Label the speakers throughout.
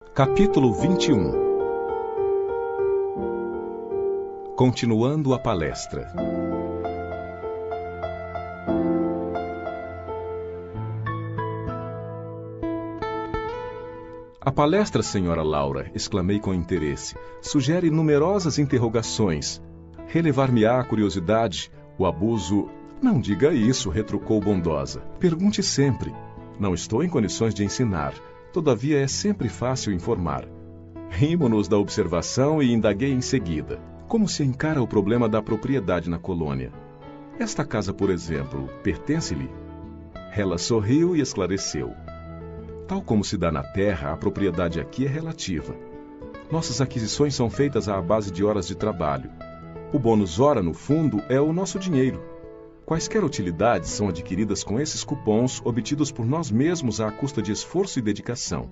Speaker 1: Capítulo 21. Continuando a palestra. A palestra, senhora Laura, exclamei com interesse, sugere numerosas interrogações. Relevar-me-á a curiosidade, o abuso... Não diga isso, retrucou bondosa. Pergunte sempre. Não estou em condições de ensinar. Todavia é sempre fácil informar. Rimo-nos da observação e indaguei em seguida. Como se encara o problema da propriedade na colônia? Esta casa, por exemplo, pertence-lhe? Ela sorriu e esclareceu. Tal como se dá na terra, a propriedade aqui é relativa. Nossas aquisições são feitas à base de horas de trabalho. O bônus hora, no fundo, é o nosso dinheiro. Quaisquer utilidades são adquiridas com esses cupons obtidos por nós mesmos à custa de esforço e dedicação.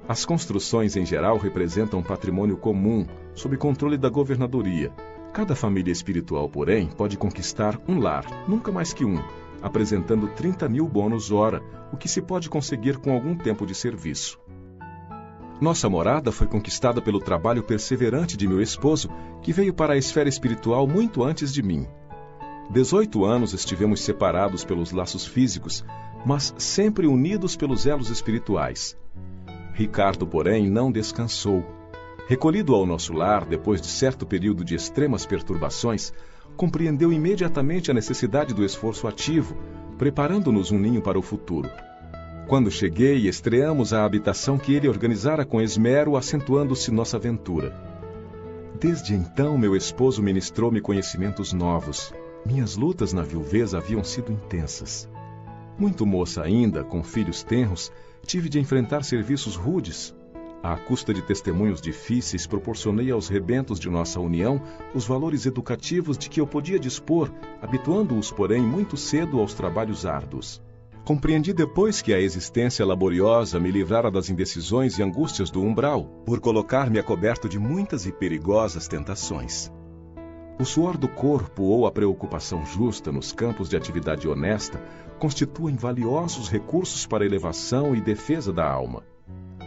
Speaker 1: As construções em geral representam patrimônio comum, sob controle da governadoria. Cada família espiritual, porém, pode conquistar um lar, nunca mais que um, apresentando 30 mil bônus hora, o que se pode conseguir com algum tempo de serviço. Nossa morada foi conquistada pelo trabalho perseverante de meu esposo, que veio para a esfera espiritual muito antes de mim. 18 anos estivemos separados pelos laços físicos, mas sempre unidos pelos elos espirituais. Ricardo, porém, não descansou. Recolhido ao nosso lar, depois de certo período de extremas perturbações, compreendeu imediatamente a necessidade do esforço ativo, preparando-nos um ninho para o futuro. Quando cheguei, estreamos a habitação que ele organizara com esmero, acentuando-se nossa aventura. Desde então, meu esposo ministrou-me conhecimentos novos. Minhas lutas na viuvez haviam sido intensas. Muito moça ainda, com filhos tenros, tive de enfrentar serviços rudes. À custa de testemunhos difíceis, proporcionei aos rebentos de nossa união os valores educativos de que eu podia dispor, habituando-os, porém, muito cedo aos trabalhos árduos. Compreendi depois que a existência laboriosa me livrara das indecisões e angústias do umbral, por colocar-me a coberto de muitas e perigosas tentações. O suor do corpo ou a preocupação justa nos campos de atividade honesta constituem valiosos recursos para a elevação e defesa da alma.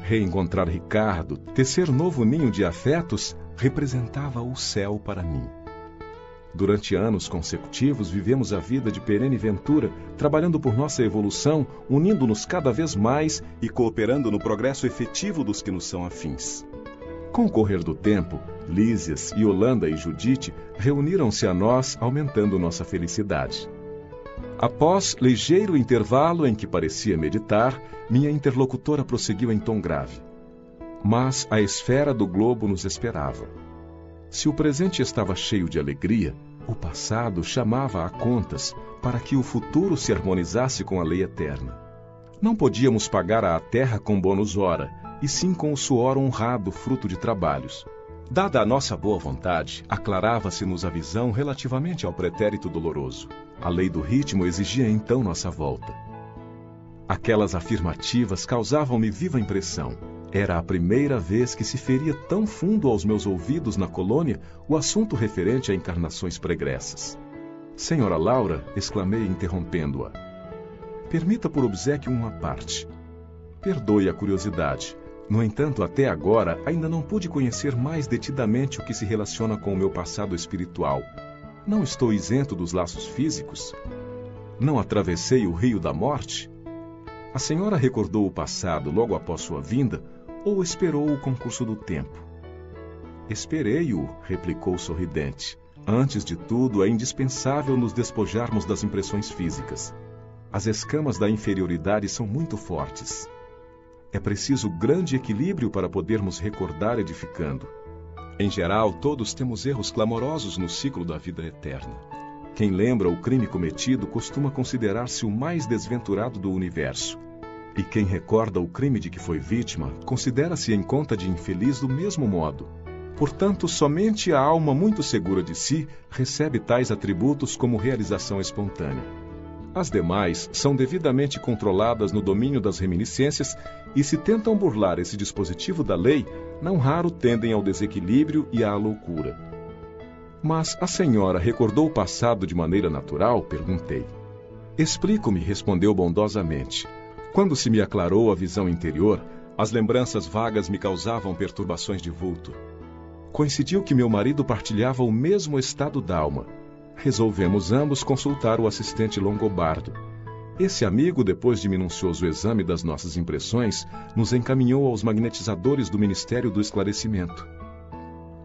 Speaker 1: Reencontrar Ricardo, tecer novo ninho de afetos, representava o céu para mim. Durante anos consecutivos vivemos a vida de perene ventura, trabalhando por nossa evolução, unindo-nos cada vez mais e cooperando no progresso efetivo dos que nos são afins. Com o correr do tempo, Lísias, Yolanda e Judite reuniram-se a nós, aumentando nossa felicidade. Após ligeiro intervalo em que parecia meditar, minha interlocutora prosseguiu em tom grave. Mas a esfera do globo nos esperava. Se o presente estava cheio de alegria, o passado chamava a contas para que o futuro se harmonizasse com a lei eterna. Não podíamos pagar à terra com bônus hora, e sim com o suor honrado fruto de trabalhos. Dada a nossa boa vontade, aclarava-se-nos a visão relativamente ao pretérito doloroso. A lei do ritmo exigia então nossa volta. Aquelas afirmativas causavam-me viva impressão. Era a primeira vez que se feria tão fundo aos meus ouvidos na colônia o assunto referente a encarnações pregressas. Senhora Laura, exclamei interrompendo-a. Permita por obséquio uma parte. Perdoe a curiosidade. No entanto, até agora, ainda não pude conhecer mais detidamente o que se relaciona com o meu passado espiritual. Não estou isento dos laços físicos? Não atravessei o rio da morte? A senhora recordou o passado logo após sua vinda, ou esperou o concurso do tempo? Esperei-o, replicou sorridente. Antes de tudo, é indispensável nos despojarmos das impressões físicas. As escamas da inferioridade são muito fortes. É preciso grande equilíbrio para podermos recordar edificando. Em geral, todos temos erros clamorosos no ciclo da vida eterna. Quem lembra o crime cometido costuma considerar-se o mais desventurado do universo. E quem recorda o crime de que foi vítima, considera-se em conta de infeliz do mesmo modo. Portanto, somente a alma muito segura de si recebe tais atributos como realização espontânea. As demais são devidamente controladas no domínio das reminiscências e, se tentam burlar esse dispositivo da lei, não raro tendem ao desequilíbrio e à loucura. Mas a senhora recordou o passado de maneira natural? Perguntei. Explico-me, respondeu bondosamente. Quando se me aclarou a visão interior, As lembranças vagas me causavam perturbações de vulto. Coincidiu que meu marido partilhava o mesmo estado d'alma. Resolvemos ambos consultar o assistente Longobardo. Esse amigo, depois de minucioso exame das nossas impressões, nos encaminhou aos magnetizadores do Ministério do Esclarecimento.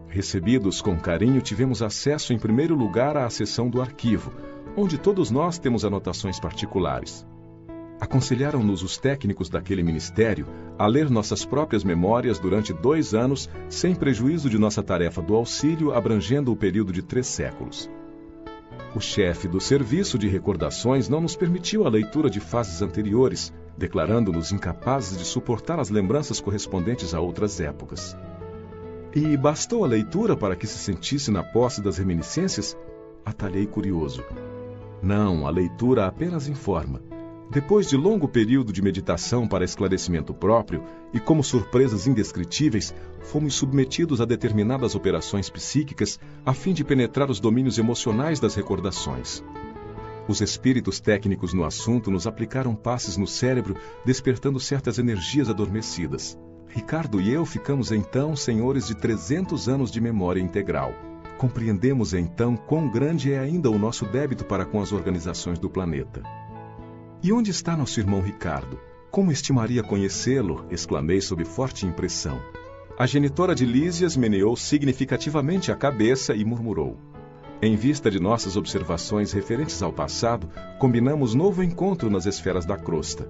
Speaker 1: Recebidos com carinho, tivemos acesso em primeiro lugar à seção do arquivo, onde todos nós temos anotações particulares. Aconselharam-nos os técnicos daquele ministério a ler nossas próprias memórias durante 2 anos, sem prejuízo de nossa tarefa do auxílio, abrangendo o período de 3 séculos. O chefe do serviço de recordações não nos permitiu a leitura de fases anteriores, declarando-nos incapazes de suportar as lembranças correspondentes a outras épocas. E bastou a leitura para que se sentisse na posse das reminiscências? Atalhei curioso. Não, a leitura apenas informa. Depois de longo período de meditação para esclarecimento próprio e como surpresas indescritíveis, fomos submetidos a determinadas operações psíquicas a fim de penetrar os domínios emocionais das recordações. Os espíritos técnicos no assunto nos aplicaram passes no cérebro, despertando certas energias adormecidas. Ricardo e eu ficamos então senhores de 300 anos de memória integral. Compreendemos então quão grande é ainda o nosso débito para com as organizações do planeta. E onde está nosso irmão Ricardo? Como estimaria conhecê-lo? Exclamei sob forte impressão. A genitora de Lísias meneou significativamente a cabeça e murmurou. Em vista de nossas observações referentes ao passado, combinamos novo encontro nas esferas da crosta.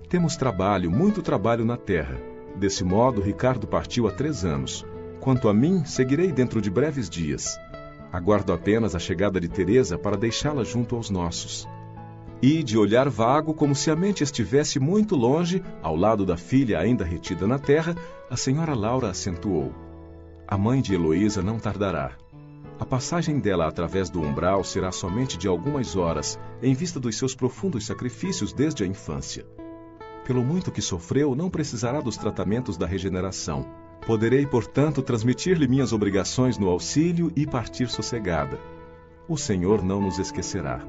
Speaker 1: Temos trabalho, muito trabalho na Terra. Desse modo, Ricardo partiu há 3 anos. Quanto a mim, seguirei dentro de breves dias. Aguardo apenas a chegada de Teresa para deixá-la junto aos nossos. E, de olhar vago, como se a mente estivesse muito longe, ao lado da filha ainda retida na terra, a senhora Laura acentuou. A mãe de Heloísa não tardará. A passagem dela através do umbral será somente de algumas horas, em vista dos seus profundos sacrifícios desde a infância. Pelo muito que sofreu, não precisará dos tratamentos da regeneração. Poderei, portanto, transmitir-lhe minhas obrigações no auxílio e partir sossegada. O Senhor não nos esquecerá.